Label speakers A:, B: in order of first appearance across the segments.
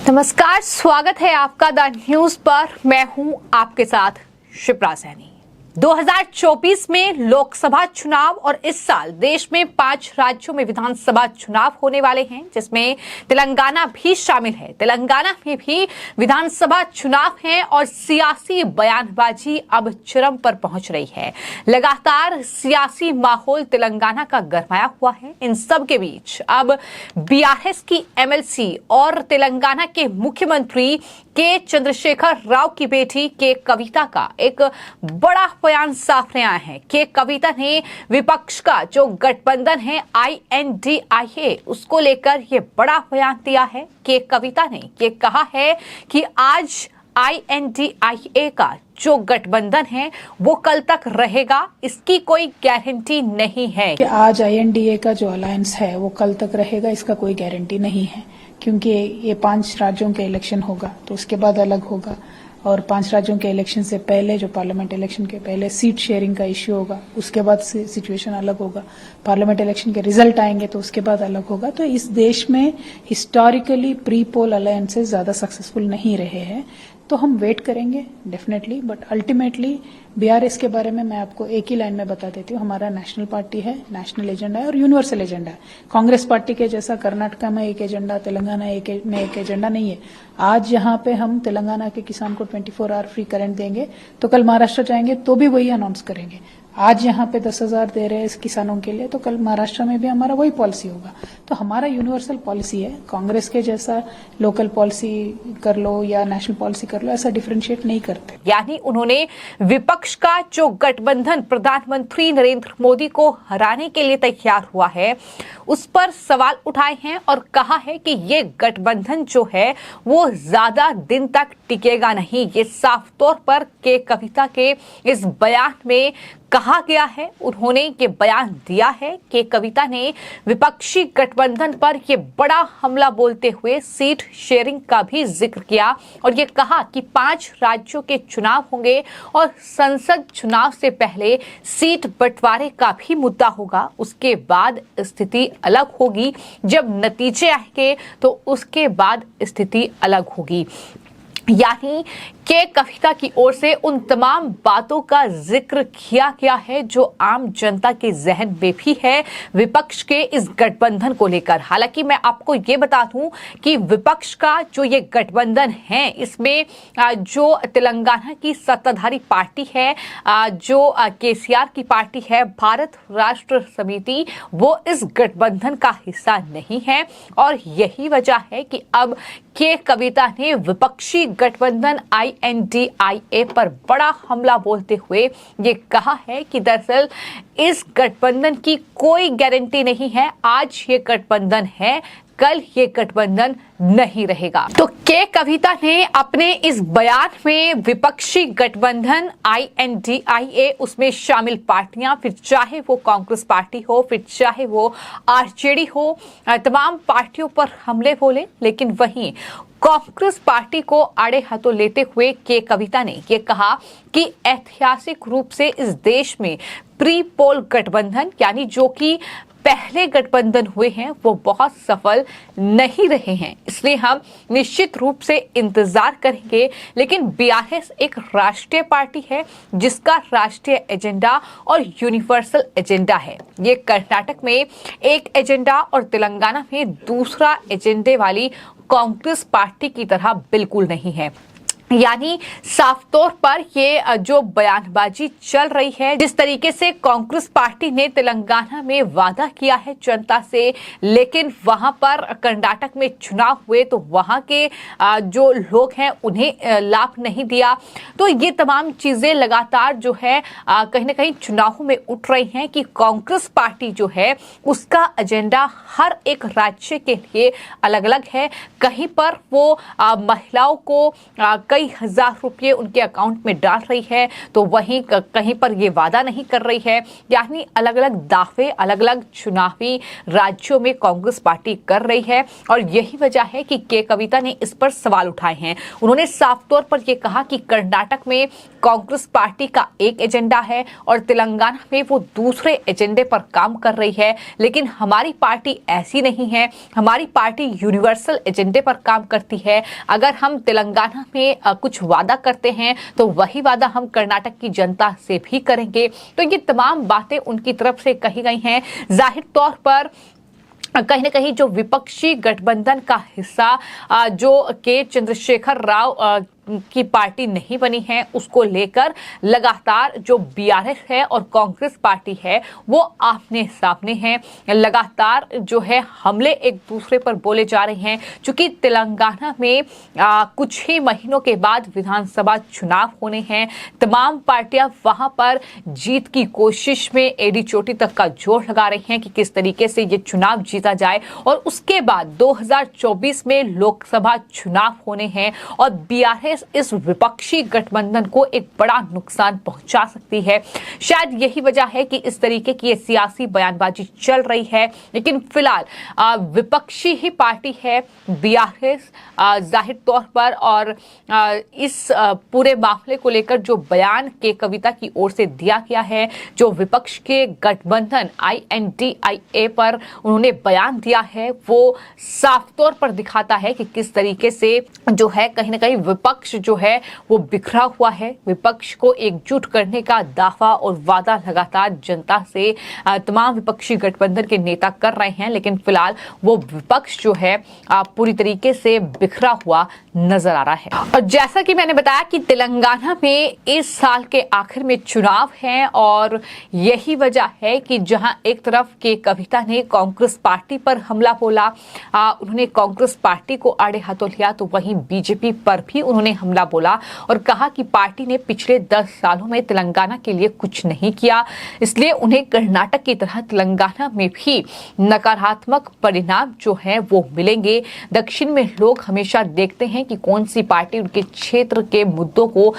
A: नमस्कार, स्वागत है आपका द न्यूज पर। मैं हूं आपके साथ शिप्रा सैनी। 2024 में लोकसभा चुनाव और इस साल देश में 5 राज्यों में विधानसभा चुनाव होने वाले हैं, जिसमें तेलंगाना भी शामिल है। तेलंगाना में भी विधानसभा चुनाव है और सियासी बयानबाजी अब चरम पर पहुंच रही है। लगातार सियासी माहौल तेलंगाना का गरमाया हुआ है। इन सब के बीच अब बीआरएस की एमएलसी और तेलंगाना के मुख्यमंत्री के चंद्रशेखर राव की बेटी के कविता का एक बड़ा बयान सामने आया है कि कविता ने विपक्ष का जो गठबंधन है INDIA उसको लेकर ये बड़ा बयान दिया है कि कविता ने ये कहा है कि आज INDIA का जो गठबंधन है वो कल तक रहेगा, इसकी कोई गारंटी नहीं है।
B: कि आज INDA का जो अलायंस है वो कल तक रहेगा, इसका कोई गारंटी नहीं है, क्योंकि ये 5 राज्यों के इलेक्शन होगा तो उसके बाद अलग होगा, और 5 राज्यों के इलेक्शन से पहले जो पार्लियामेंट इलेक्शन के पहले सीट शेयरिंग का इश्यू होगा, उसके बाद सिचुएशन अलग होगा। पार्लियामेंट इलेक्शन के रिजल्ट आएंगे तो उसके बाद अलग होगा। तो इस देश में हिस्टोरिकली प्री पोल अलायंसेस ज्यादा सक्सेसफुल नहीं रहे हैं, तो हम वेट करेंगे डेफिनेटली। बट अल्टीमेटली बीआरएस के बारे में मैं आपको एक ही लाइन में बता देती हूँ, हमारा नेशनल पार्टी है, नेशनल एजेंडा है और यूनिवर्सल एजेंडा है। कांग्रेस पार्टी के जैसा कर्नाटका में एक एजेंडा, तेलंगाना में एक एजेंडा नहीं है। आज यहाँ पे हम तेलंगाना के किसान को 24 आवर फ्री करंट देंगे तो कल महाराष्ट्र जाएंगे तो भी वही अनाउंस करेंगे। आज यहाँ पे 10,000 दे रहे हैं किसानों के लिए, तो कल महाराष्ट्र में भी हमारा वही पॉलिसी होगा। तो हमारा यूनिवर्सल पॉलिसी है। कांग्रेस के जैसा लोकल पॉलिसी कर लो या नेशनल पॉलिसी कर लो, ऐसा डिफरेंशिएट नहीं करते।
A: यानी उन्होंने विपक्ष का जो गठबंधन प्रधानमंत्री नरेंद्र मोदी को हराने के लिए तैयार हुआ है उस पर सवाल उठाए हैं और कहा है कि ये गठबंधन जो है वो ज्यादा दिन तक टिकेगा नहीं। ये साफ तौर पर के कविता के इस बयान में कहा गया है। उन्होंने ये बयान दिया है कि कविता ने विपक्षी गठबंधन पर ये बड़ा हमला बोलते हुए सीट शेयरिंग का भी जिक्र किया और ये कहा कि 5 राज्यों के चुनाव होंगे और संसद चुनाव से पहले सीट बंटवारे का भी मुद्दा होगा। उसके बाद स्थिति अलग होगी, जब नतीजे आएंगे तो उसके बाद स्थिति अलग होगी। यानी के कविता की ओर से उन तमाम बातों का जिक्र किया गया है जो आम जनता के जहन में भी है विपक्ष के इस गठबंधन को लेकर। हालांकि मैं आपको ये बता दूं कि विपक्ष का जो ये गठबंधन है इसमें जो तेलंगाना की सत्ताधारी पार्टी है, जो केसीआर की पार्टी है, भारत राष्ट्र समिति, वो इस गठबंधन का हिस्सा नहीं है। और यही वजह है कि अब के कविता ने विपक्षी गठबंधन INDIA पर बड़ा हमला बोलते हुए ये कहा है कि दरअसल इस गठबंधन की कोई गारंटी नहीं है। आज ये गठबंधन है, कल ये गठबंधन नहीं रहेगा। तो के कविता ने अपने इस बयान में विपक्षी गठबंधन INDIA, उसमें शामिल पार्टियां, फिर चाहे वो कांग्रेस पार्टी हो, फिर चाहे वो आरजेडी हो, तमाम पार्टियों पर हमले बोले। लेकिन वहीं कांग्रेस पार्टी को आड़े हाथों लेते हुए के कविता ने यह कहा कि ऐतिहासिक रूप से इस देश में प्री पोल गठबंधन यानी जो कि पहले गठबंधन हुए हैं वो बहुत सफल नहीं रहे हैं, इसलिए हम निश्चित रूप से इंतजार करेंगे। लेकिन बीआरएस एक राष्ट्रीय पार्टी है जिसका राष्ट्रीय एजेंडा और यूनिवर्सल एजेंडा है। ये कर्नाटक में एक एजेंडा और तेलंगाना में दूसरा एजेंडे वाली कांग्रेस पार्टी की तरह बिल्कुल नहीं है। यानी साफ तौर पर ये जो बयानबाजी चल रही है, जिस तरीके से कांग्रेस पार्टी ने तेलंगाना में वादा किया है जनता से, लेकिन वहां पर कर्नाटक में चुनाव हुए तो वहां के जो लोग हैं उन्हें लाभ नहीं दिया। तो ये तमाम चीजें लगातार जो है कहीं ना कहीं चुनावों में उठ रही हैं कि कांग्रेस पार्टी जो है उसका एजेंडा हर एक राज्य के लिए अलग अलग है। कहीं पर वो महिलाओं को कई हजार रुपये उनके अकाउंट में डाल रही है तो वहीं कहीं पर ये वादा नहीं कर रही है। यानी अलग अलग दावे अलग अलग चुनावी राज्यों में कांग्रेस पार्टी कर रही है और यही वजह है कि के कविता ने इस पर सवाल उठाए हैं। उन्होंने साफ तौर पर यह कहा कि कर्नाटक में कांग्रेस पार्टी का एक एजेंडा है और तेलंगाना में वो दूसरे एजेंडे पर काम कर रही है, लेकिन हमारी पार्टी ऐसी नहीं है। हमारी पार्टी यूनिवर्सल एजेंडे पर काम करती है। अगर हम तेलंगाना में कुछ वादा करते हैं तो वही वादा हम कर्नाटक की जनता से भी करेंगे। तो ये तमाम बातें उनकी तरफ से कही गई हैं। जाहिर तौर पर कहीं ना कहीं जो विपक्षी गठबंधन का हिस्सा जो के चंद्रशेखर राव की पार्टी नहीं बनी है, उसको लेकर लगातार जो बीआरएस है और कांग्रेस पार्टी है वो आमने सामने हैं। लगातार जो है हमले एक दूसरे पर बोले जा रहे हैं। चूंकि तेलंगाना में कुछ ही महीनों के बाद विधानसभा चुनाव होने हैं, तमाम पार्टियां वहां पर जीत की कोशिश में एड़ी चोटी तक का जोर लगा रही हैं कि किस तरीके से ये चुनाव जीता जाए। और उसके बाद 2024 में लोकसभा चुनाव होने हैं और बीआरएस इस विपक्षी गठबंधन को एक बड़ा नुकसान पहुंचा सकती है। शायद यही वजह है कि इस तरीके की सियासी बयानबाजी चल रही है। लेकिन फिलहाल विपक्षी ही पार्टी है बीआरएस जाहिर तौर पर, और इस पूरे मामले को लेकर जो बयान के कविता की ओर से दिया गया है, जो विपक्ष के गठबंधन INDIA पर उन्होंने बयान दिया है, वो साफ तौर पर दिखाता है कि किस तरीके से जो है कहीं ना कहीं विपक्ष जो है वो बिखरा हुआ है। विपक्ष को एकजुट करने का दावा और वादा लगातार जनता से तमाम विपक्षी गठबंधन के नेता कर रहे हैं, लेकिन फिलहाल वो विपक्ष जो है पूरी तरीके से बिखरा हुआ नजर आ रहा है। और जैसा कि मैंने बताया कि तेलंगाना में इस साल के आखिर में चुनाव है और यही वजह है कि जहां एक तरफ के कविता ने कांग्रेस पार्टी पर हमला बोला, उन्होंने कांग्रेस पार्टी को आड़े हाथों लिया, तो वहीं बीजेपी पर भी उन्होंने हमला बोला और कहा कि पार्टी ने पिछले 10 सालों में तेलंगाना के लिए कुछ नहीं किया, इसलिए उन्हें कर्नाटक की तरह तेलंगाना में भी नकारात्मक परिणाम जो है वो मिलेंगे। दक्षिण में लोग हमेशा देखते हैं कि कौन सी पार्टी उनके क्षेत्र के मुद्दों को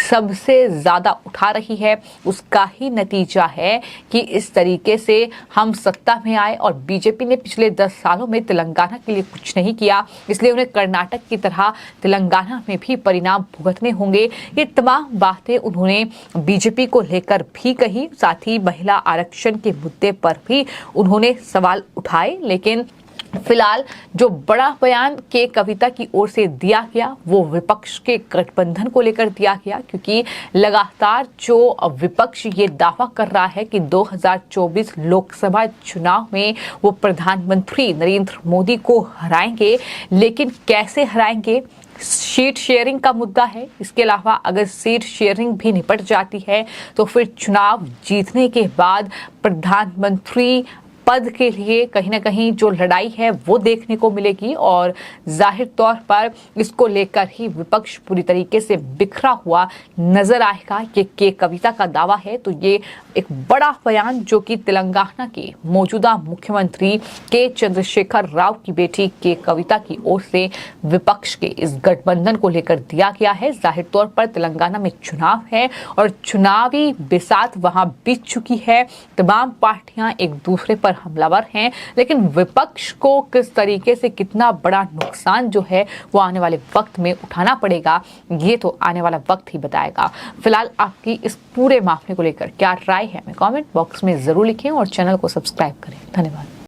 A: सबसे ज्यादा उठा रही है, उसका ही नतीजा है कि इस तरीके से हम सत्ता में आए और बीजेपी ने पिछले 10 सालों में तेलंगाना के लिए कुछ नहीं किया, इसलिए उन्हें कर्नाटक की तरह तेलंगाना में भी परिणाम भुगतने होंगे। ये तमाम बातें उन्होंने बीजेपी को लेकर भी कही, साथ ही महिला आरक्षण के मुद्दे पर भी उन्होंने सवाल उठाए। लेकिन फिलहाल जो बड़ा बयान के कविता की ओर से दिया गया वो विपक्ष के गठबंधन को लेकर दिया गया, क्योंकि लगातार जो विपक्ष ये दावा कर रहा है कि 2024 लोकसभा चुनाव में वो प्रधानमंत्री नरेंद्र मोदी को हराएंगे, लेकिन कैसे हराएंगे, सीट शेयरिंग का मुद्दा है। इसके अलावा अगर सीट शेयरिंग भी निपट जाती है तो फिर चुनाव जीतने के बाद प्रधानमंत्री पद के लिए कहीं ना कहीं जो लड़ाई है वो देखने को मिलेगी और जाहिर तौर पर इसको लेकर ही विपक्ष पूरी तरीके से बिखरा हुआ नजर आएगा। ये के कविता का दावा है, तो ये एक बड़ा बयान जो कि तेलंगाना के मौजूदा मुख्यमंत्री के चंद्रशेखर राव की बेटी के कविता की ओर से विपक्ष के इस गठबंधन को लेकर दिया गया है। जाहिर तौर पर तेलंगाना में चुनाव है और चुनावी बिसात वहां बीत चुकी है, तमाम पार्टियां एक दूसरे पर हमलावर हैं, लेकिन विपक्ष को किस तरीके से कितना बड़ा नुकसान जो है वो आने वाले वक्त में उठाना पड़ेगा, ये तो आने वाला वक्त ही बताएगा। फिलहाल आपकी इस पूरे मामले को लेकर क्या राय है, हमें कमेंट बॉक्स में जरूर लिखें और चैनल को सब्सक्राइब करें। धन्यवाद।